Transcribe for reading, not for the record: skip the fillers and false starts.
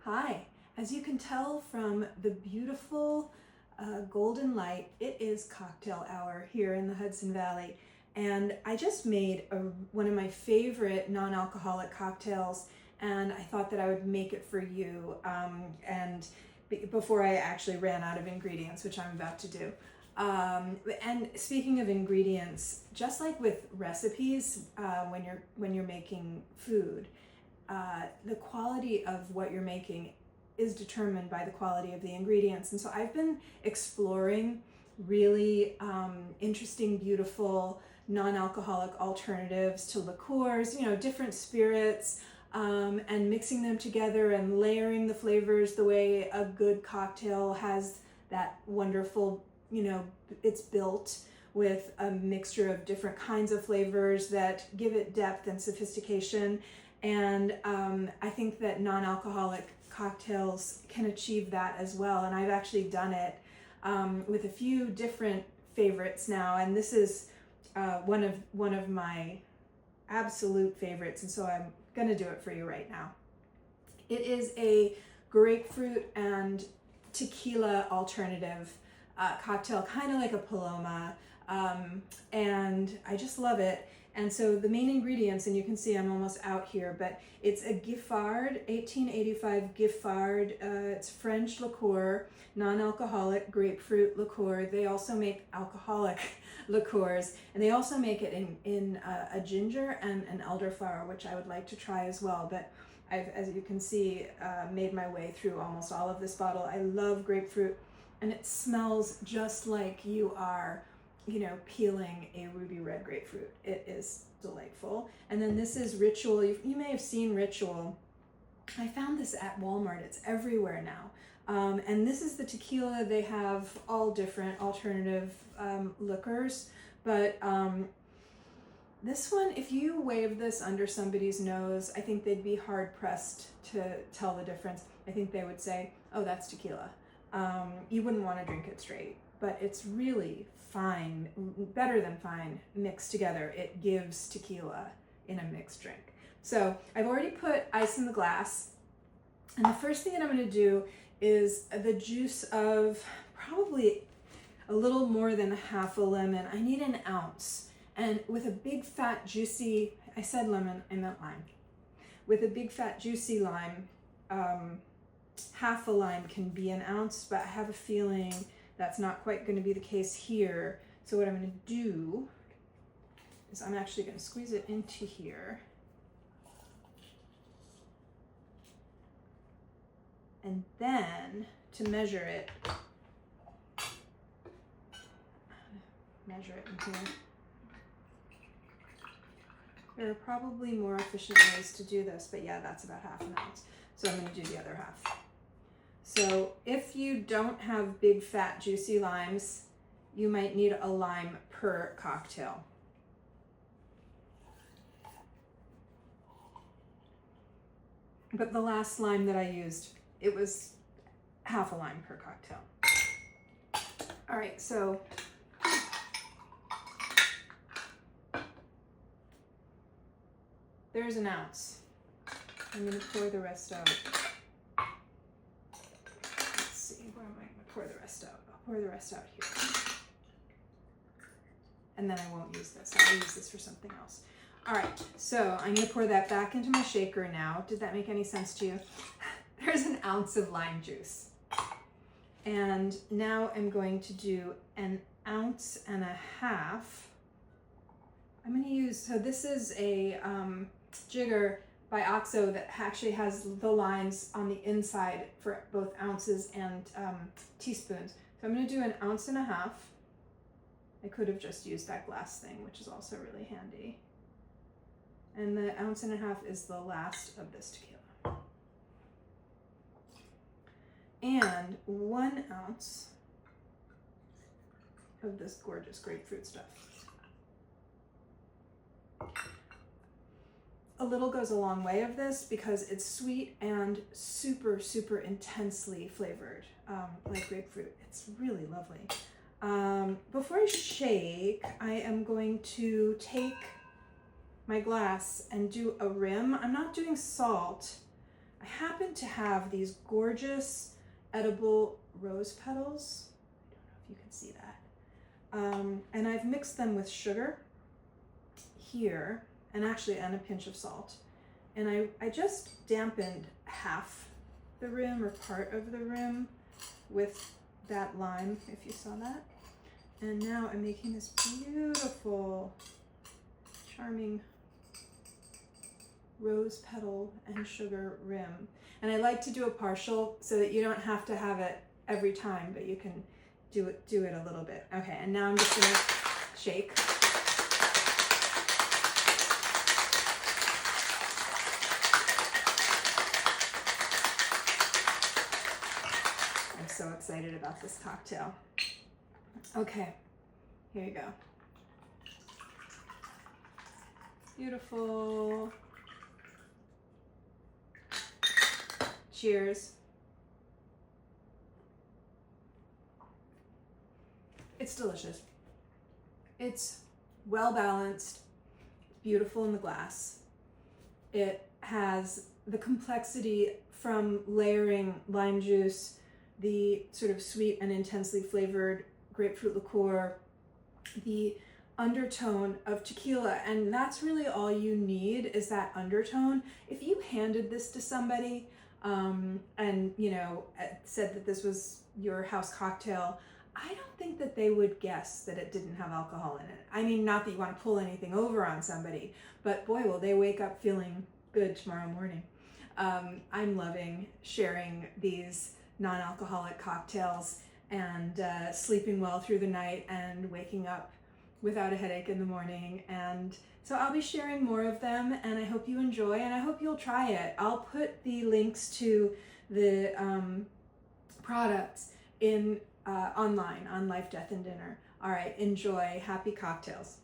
Hi, as you can tell from the beautiful golden light, it is cocktail hour here in the Hudson Valley. And I just made one of my favorite non-alcoholic cocktails, and I thought that I would make it for you before I actually ran out of ingredients, which I'm about to do. And speaking of ingredients, just like with recipes, when you're making food, the quality of what you're making is determined by the quality of the ingredients. And so I've been exploring really interesting, beautiful, non-alcoholic alternatives to liqueurs, different spirits, and mixing them together and layering the flavors the way a good cocktail has that wonderful, it's built with a mixture of different kinds of flavors that give it depth and sophistication. And I think that non-alcoholic cocktails can achieve that as well. And I've actually done it with a few different favorites now. And this is one of my absolute favorites. And so I'm going to do it for you right now. It is a grapefruit and tequila alternative cocktail, kind of like a Paloma. And I just love it. And so the main ingredients, and you can see I'm almost out here, but it's a Giffard, 1885 Giffard. It's French liqueur, non-alcoholic grapefruit liqueur. They also make alcoholic liqueurs, and they also make it in a ginger and an elderflower, which I would like to try as well. But I've, as you can see, made my way through almost all of this bottle. I love grapefruit, and it smells just like you are peeling a ruby red grapefruit. It is delightful. And then this is Ritual. You may have seen Ritual. I found this at Walmart. It's everywhere now. And this is the tequila. They have all different alternative liquors, but this one, if you wave this under somebody's nose, I think they'd be hard pressed to tell the difference. I think they would say, oh, that's tequila. You wouldn't want to drink it straight, but it's really fine, better than fine, mixed together. It gives tequila in a mixed drink. So I've already put ice in the glass, and the first thing that I'm going to do is the juice of probably a little more than half a lemon. I need an ounce, and with a big fat juicy, I said lemon, I meant lime. With a big fat juicy lime, half a lime can be an ounce, but I have a feeling that's not quite going to be the case here. So what I'm going to do is I'm actually going to squeeze it into here. And then to measure it in here. There are probably more efficient ways to do this, but yeah, that's about half an ounce. So I'm going to do the other half. So if you don't have big, fat, juicy limes, you might need a lime per cocktail. But the last lime that I used, it was half a lime per cocktail. All right, so there's an ounce. I'm going to pour the rest out. Where am I going to pour the rest out? I'll pour the rest out here. And then I won't use this. I'll use this for something else. All right, so I'm going to pour that back into my shaker now. Did that make any sense to you? There's an ounce of lime juice. And now I'm going to do an ounce and a half. I'm going to use, so this is a jigger by OXO that actually has the lines on the inside for both ounces and teaspoons. So I'm going to do an ounce and a half. I could have just used that glass thing, which is also really handy. And the ounce and a half is the last of this tequila. And 1 ounce of this gorgeous grapefruit stuff. A little goes a long way of this because it's sweet and super, super intensely flavored, like grapefruit. It's really lovely. Before I shake, I am going to take my glass and do a rim. I'm not doing salt. I happen to have these gorgeous edible rose petals. I don't know if you can see that. And I've mixed them with sugar here, and actually, and a pinch of salt. And I just dampened half the rim or part of the rim with that lime, if you saw that. And now I'm making this beautiful, charming rose petal and sugar rim. And I like to do a partial so that you don't have to have it every time, but you can do it a little bit. Okay, and now I'm just gonna shake. I'm so excited about this cocktail. Okay, here you go. Beautiful. Cheers. It's delicious. It's well balanced, beautiful in the glass. It has the complexity from layering lime juice, the sort of sweet and intensely flavored grapefruit liqueur, the undertone of tequila, and that's really all you need is that undertone. If you handed this to somebody and said that this was your house cocktail, I don't think that they would guess that it didn't have alcohol in it. I mean, not that you want to pull anything over on somebody, but boy, will they wake up feeling good tomorrow morning. I'm loving sharing these non-alcoholic cocktails and sleeping well through the night and waking up without a headache in the morning. And so I'll be sharing more of them, and I hope you enjoy, and I hope you'll try it. I'll put the links to the products in online on Life, Death, and Dinner. All right, enjoy. Happy cocktails.